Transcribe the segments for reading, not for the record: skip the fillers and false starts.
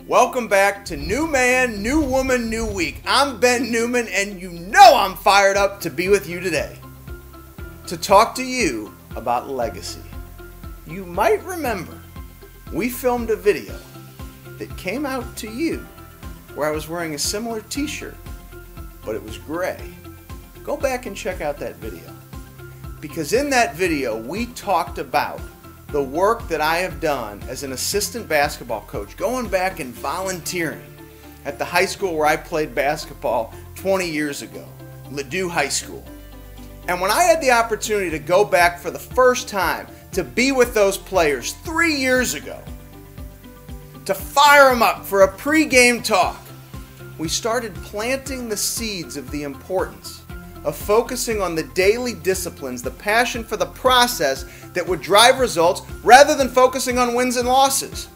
Welcome back to New Man, New Woman, New Week. I'm Ben Newman, and you know I'm fired up to be with you today to talk to you about legacy. You might remember we filmed a video that came out to you where I was wearing a similar t-shirt, but it was gray. Go back and check out that video, because in that video we talked about the work that I have done as an assistant basketball coach, going back and volunteering at the high school where I played basketball 20 years ago, Ladue High School. And when I had the opportunity to go back for the first time to be with those players 3 years ago, to fire them up for a pre-game talk, we started planting the seeds of the importance of focusing on the daily disciplines, the passion for the process that would drive results rather than focusing on wins and losses.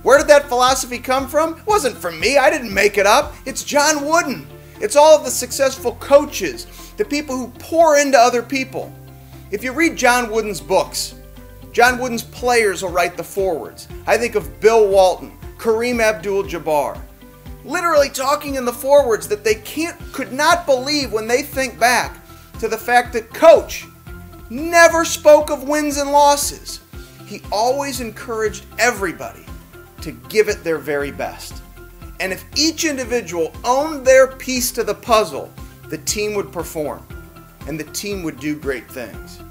Where did that philosophy come from? It wasn't from me. I didn't make it up. It's John Wooden. It's all of the successful coaches, the people who pour into other people. If you read John Wooden's books, John Wooden's players will write the forewords. I think of Bill Walton, Kareem Abdul-Jabbar, literally talking in the forewords that they could not believe when they think back to the fact that Coach never spoke of wins and losses. He always encouraged everybody to give it their very best. And if each individual owned their piece to the puzzle, the team would perform and the team would do great things.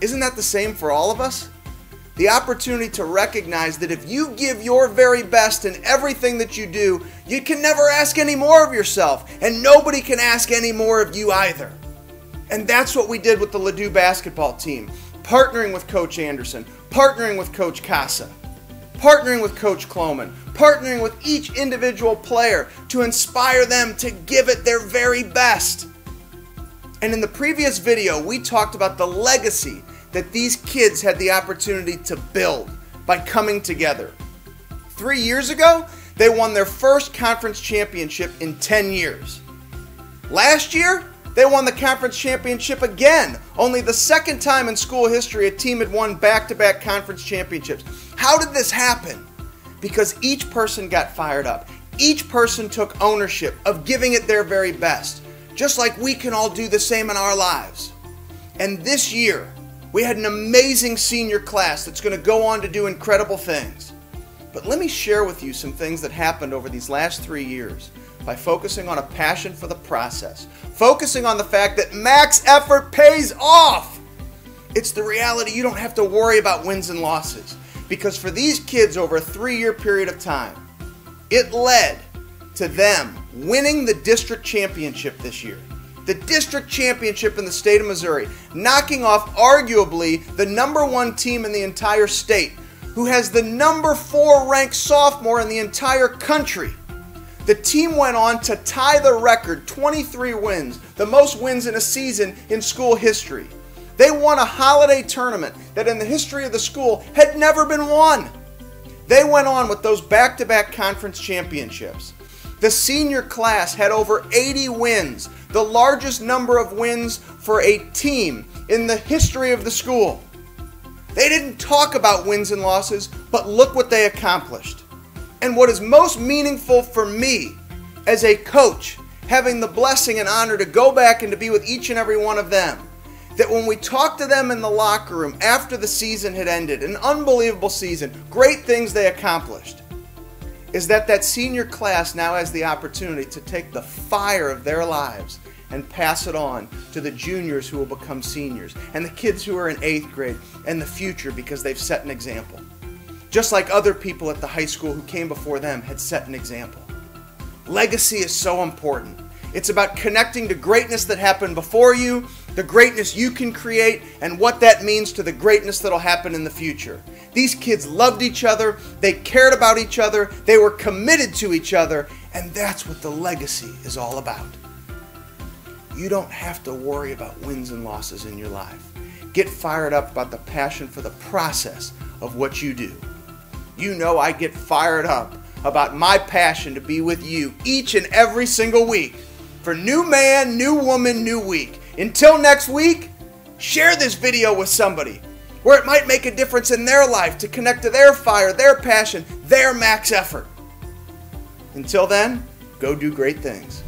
Isn't that the same for all of us? The opportunity to recognize that if you give your very best in everything that you do, you can never ask any more of yourself, and nobody can ask any more of you either. And that's what we did with the Ladue basketball team, partnering with Coach Anderson, partnering with Coach Casa, partnering with Coach Kloman, partnering with each individual player to inspire them to give it their very best. And in the previous video, we talked about the legacy that these kids had the opportunity to build by coming together. 3 years ago, they won their first conference championship in 10 years. Last year, they won the conference championship again, only the second time in school history a team had won back-to-back conference championships. How did this happen? Because each person got fired up. Each person took ownership of giving it their very best, just like we can all do the same in our lives. And this year, we had an amazing senior class that's going to go on to do incredible things. But let me share with you some things that happened over these last 3 years by focusing on a passion for the process, focusing on the fact that max effort pays off. It's the reality you don't have to worry about wins and losses, because for these kids over a 3-year period of time, it led to them winning the district championship this year. The district championship in the state of Missouri, knocking off arguably the #1 team in the entire state, who has the #4 ranked sophomore in the entire country. The team went on to tie the record, 23 wins, the most wins in a season in school history. They won a holiday tournament that in the history of the school had never been won. They went on with those back-to-back conference championships. The senior class had over 80 wins, the largest number of wins for a team in the history of the school. They didn't talk about wins and losses, but look what they accomplished. And what is most meaningful for me as a coach, having the blessing and honor to go back and to be with each and every one of them, that when we talked to them in the locker room after the season had ended, an unbelievable season, great things they accomplished, is that senior class now has the opportunity to take the fire of their lives and pass it on to the juniors who will become seniors, and the kids who are in 8th grade, and the future, because they've set an example. Just like other people at the high school who came before them had set an example. Legacy is so important. It's about connecting to greatness that happened before you, the greatness you can create, and what that means to the greatness that'll happen in the future. These kids loved each other, they cared about each other, they were committed to each other, and that's what the legacy is all about. You don't have to worry about wins and losses in your life. Get fired up about the passion for the process of what you do. You know I get fired up about my passion to be with you each and every single week for New Man, New Woman, New Week. Until next week, share this video with somebody where it might make a difference in their life to connect to their fire, their passion, their max effort. Until then, go do great things.